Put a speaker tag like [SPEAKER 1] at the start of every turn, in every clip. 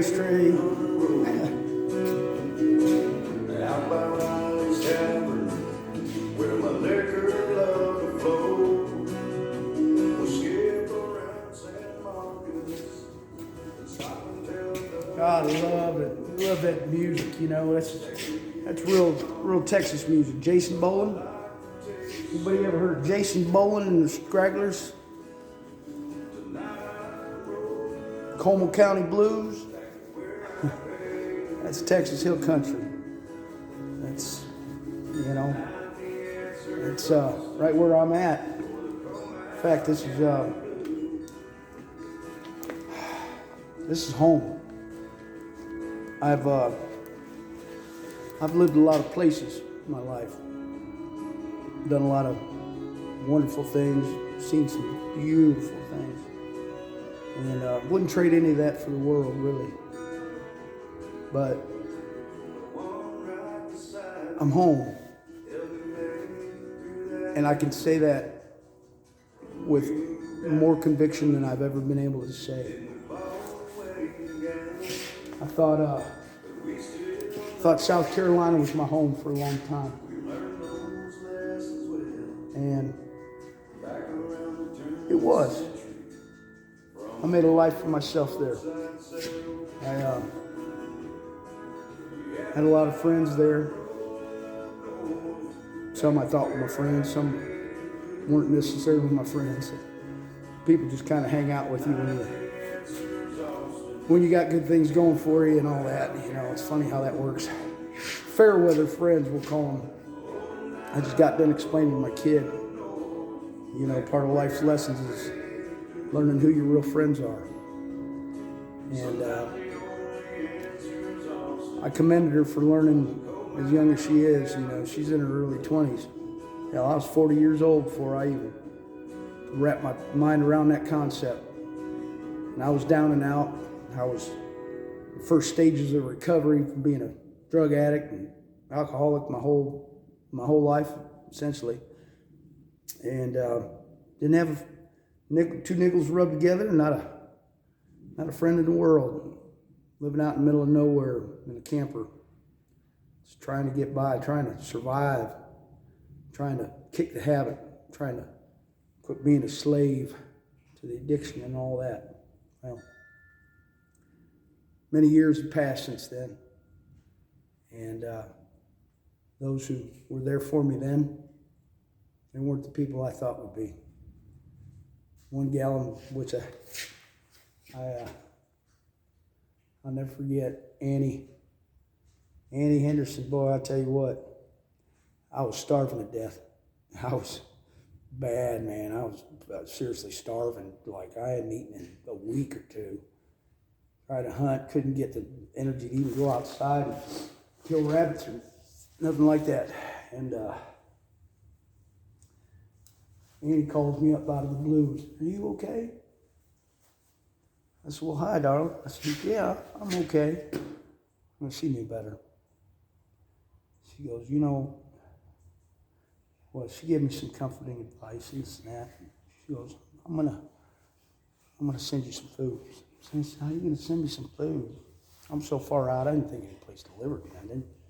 [SPEAKER 1] Christmas tree.
[SPEAKER 2] Out by Riley's Tavern, where my liquor love to flow. We'll skip around San Marcos and stop and tell the
[SPEAKER 1] God, I love it. Love that music. You know, that's real Texas music. Jason Boland. Anybody ever heard of Jason Boland and the Stragglers? Como County Blues. That's Texas Hill Country. That's, you know, it's right where I'm at. In fact, this is home. I've lived a lot of places in my life. Done a lot of wonderful things, seen some beautiful things, and wouldn't trade any of that for the world, really. But I'm home, and I can say that with more conviction than I've ever been able to say. I thought South Carolina was my home for a long time, and it was. I made a life for myself there. I had a lot of friends there. Some I thought were my friends, some weren't necessarily my friends. People just kind of hang out with you when you got good things going for you and all that. You know, it's funny how that works. Fair weather friends, we'll call them. I just got done explaining to my kid, you know, part of life's lessons is learning who your real friends are. And I commended her for learning as young as she is. You know, she's in her early 20s. Hell, I was 40 years old before I even wrapped my mind around that concept. And I was down and out. I was in the first stages of recovery from being a drug addict and alcoholic my whole life, essentially. And didn't have two nickels rubbed together, not a friend in the world. Living out in the middle of nowhere in a camper. Just trying to get by, trying to survive, trying to kick the habit, trying to quit being a slave to the addiction and all that. Well, many years have passed since then. And those who were there for me then, they weren't the people I thought would be. One gal, which I'll never forget, Annie Henderson. Boy, I tell you what, I was starving to death. I was bad, man. I was seriously starving. Like I hadn't eaten in a week or two. Tried to hunt, couldn't get the energy to even go outside and kill rabbits or nothing like that. And Annie calls me up out of the blues. Are you okay? I said, well, hi, darling. I said, yeah, I'm okay. Well, she knew better. She goes, you know, well, she gave me some comforting advice and this and that. She goes, I'm gonna send you some food. I said, how are you gonna send me some food? I'm so far out, I didn't think any place delivered me.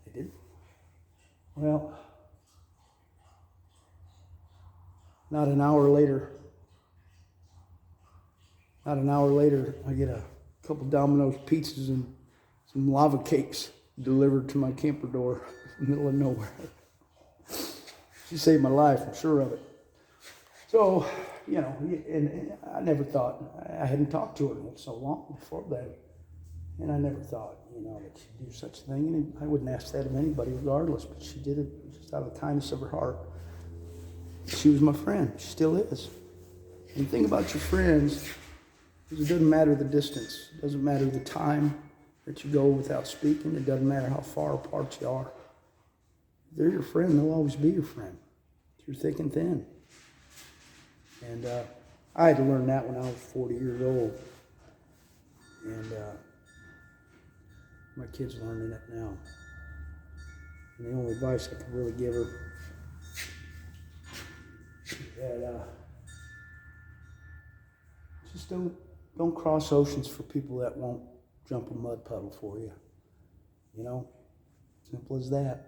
[SPEAKER 1] They didn't. Well, not an hour later, I get a couple Domino's pizzas and some lava cakes delivered to my camper door in the middle of nowhere. She saved my life, I'm sure of it. So, you know, and I never thought, I hadn't talked to her in so long before that. And I never thought, you know, that she'd do such a thing. And I wouldn't ask that of anybody regardless, but she did it just out of the kindness of her heart. She was my friend, she still is. And the thing about your friends is it doesn't matter the distance. It doesn't matter the time that you go without speaking. It doesn't matter how far apart you are. If they're your friend, they'll always be your friend through thick and thin. And I had to learn that when I was 40 years old. And my kid's learning it now. And the only advice I could really give her is that just don't cross oceans for people that won't jump a mud puddle for you. You know, simple as that.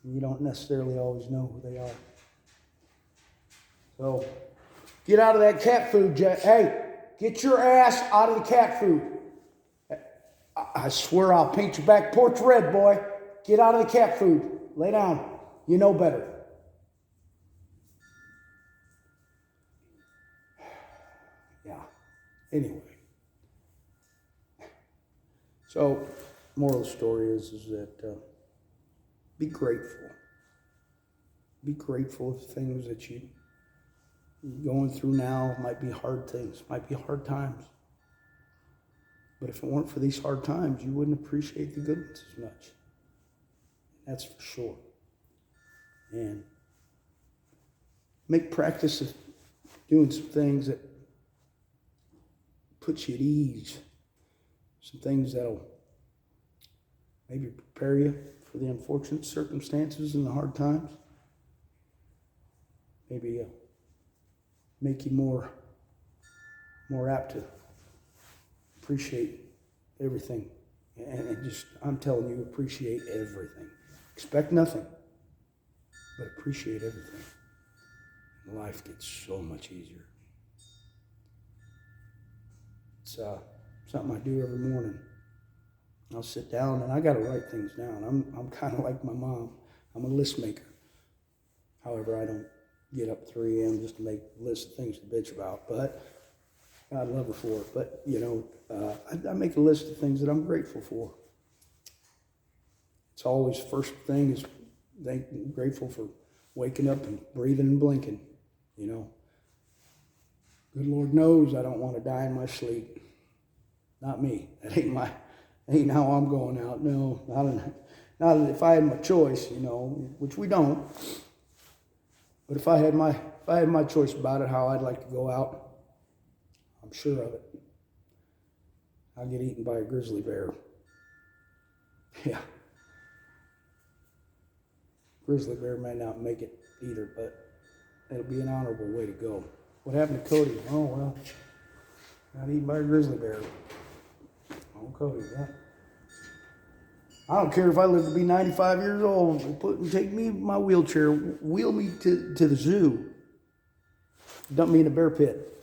[SPEAKER 1] And you don't necessarily always know who they are. So, get out of that cat food, Jack. Hey, get your ass out of the cat food. I swear I'll paint your back porch red, boy. Get out of the cat food. Lay down. You know better. Yeah. Anyway. So, moral of the story is that be grateful. Be grateful of things that you're going through now. Might be hard things. Might be hard times. But if it weren't for these hard times, you wouldn't appreciate the goodness as much. That's for sure. And make practice of doing some things that put you at ease. Some things that'll maybe prepare you for the unfortunate circumstances and the hard times. Maybe make you more apt to appreciate everything. And just, I'm telling you, appreciate everything. Expect nothing, but appreciate everything. Life gets so much easier. It's something I do every morning. I'll sit down and I got to write things down. I'm kind of like my mom. I'm a list maker. However, I don't get up 3 a.m. just to make a list of things to bitch about. But God love her for it. But, you know, I make a list of things that I'm grateful for. It's always first thing is grateful for waking up and breathing and blinking, you know. Good Lord knows I don't want to die in my sleep. Not me. That ain't how I'm going out. No, not if I had my choice, you know, which we don't. But if I had my choice about it, how I'd like to go out, I'm sure of it. I'll get eaten by a grizzly bear. Yeah. Grizzly bear may not make it either, but it'll be an honorable way to go. What happened to Cody? Oh, well, got eaten by a grizzly bear. Oh, Cody, yeah. I don't care if I live to be 95 years old. Take me in my wheelchair, wheel me to the zoo, dump me in a bear pit.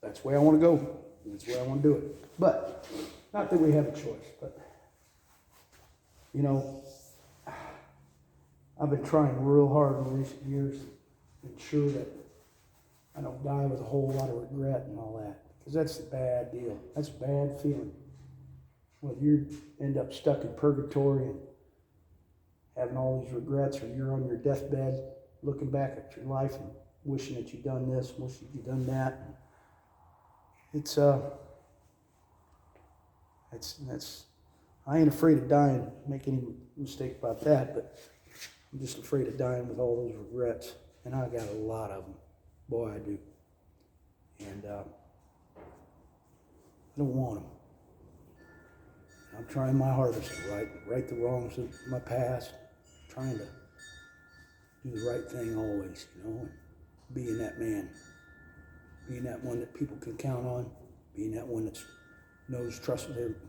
[SPEAKER 1] That's the way I want to go. That's the way I want to do it. But, not that we have a choice, but, you know, I've been trying real hard in recent years to ensure that I don't die with a whole lot of regret and all that. Because that's a bad deal. That's a bad feeling. Whether you end up stuck in purgatory and having all these regrets, or you're on your deathbed looking back at your life and wishing that you'd done this, wishing you'd done that. It's I ain't afraid of dying, make any mistake about that, but I'm just afraid of dying with all those regrets. And I got a lot of them. Boy, I do. And I don't want them. I'm trying my hardest to right the wrongs of my past, trying to do the right thing always, you know, and being that man, being that one that people can count on, being that one that knows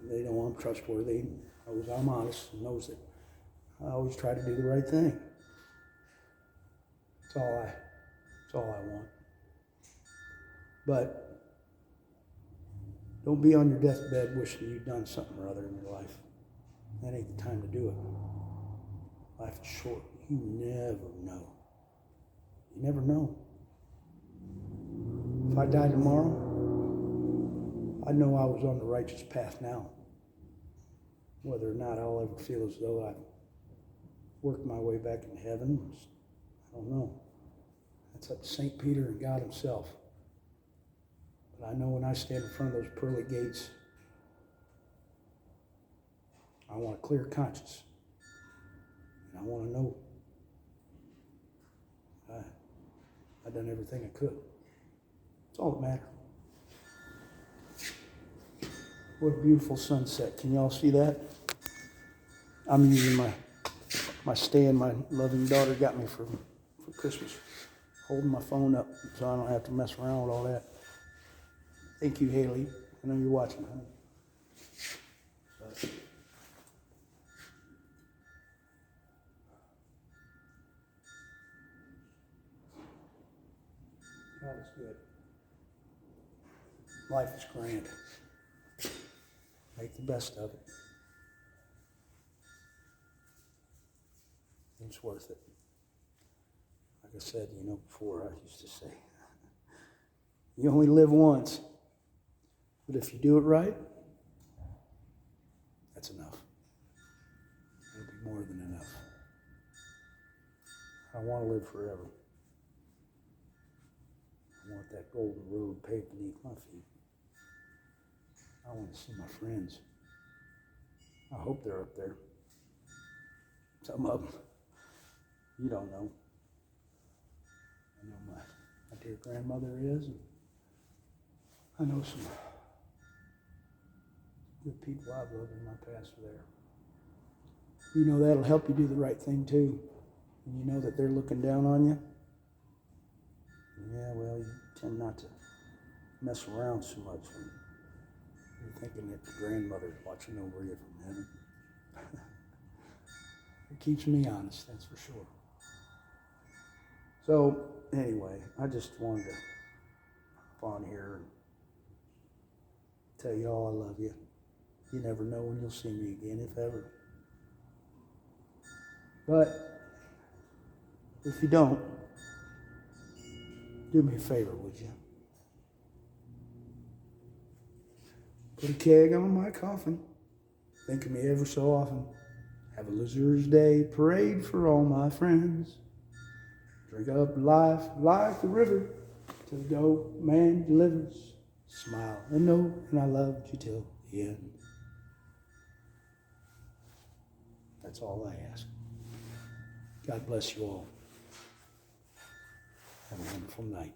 [SPEAKER 1] they know I'm trustworthy, knows I'm honest, and knows that I always try to do the right thing. That's all I want. But don't be on your deathbed wishing you'd done something or other in your life. That ain't the time to do it. Life is short. You never know. You never know. If I died tomorrow, I know I was on the righteous path now. Whether or not I'll ever feel as though I've worked my way back in heaven, I don't know. That's up to St. Peter and God himself. But I know when I stand in front of those pearly gates, I want a clear conscience. And I want to know I've done everything I could. That's all that matters. What a beautiful sunset. Can y'all see that? I'm using my stand my loving daughter got me for Christmas. Holding my phone up so I don't have to mess around with all that. Thank you, Haley. I know you're watching, honey. is good. Life is grand. Make the best of it. It's worth it. Like I said, before I used to say, you only live once. But if you do it right, that's enough. It'll be more than enough. I want to live forever. I want that golden road paved beneath my feet. I want to see my friends. I hope they're up there. Some of them. You don't know. I know my dear grandmother is. And I know some good people I've loved in my past are there. That'll help you do the right thing too. And you know that they're looking down on you. Yeah, well, you tend not to mess around so much when you're thinking that your grandmother's watching over you from heaven. It keeps me honest, that's for sure. So, anyway, I just wanted to hop on here and tell you all I love you. You never know when you'll see me again, if ever. But if you don't, do me a favor, would you? Put a keg on my coffin. Think of me ever so often. Have a Loser's Day parade for all my friends. Drink up life like the river till the dope man delivers. Smile and know, and I loved you till the end. That's all I ask. God bless you all. Have a wonderful night.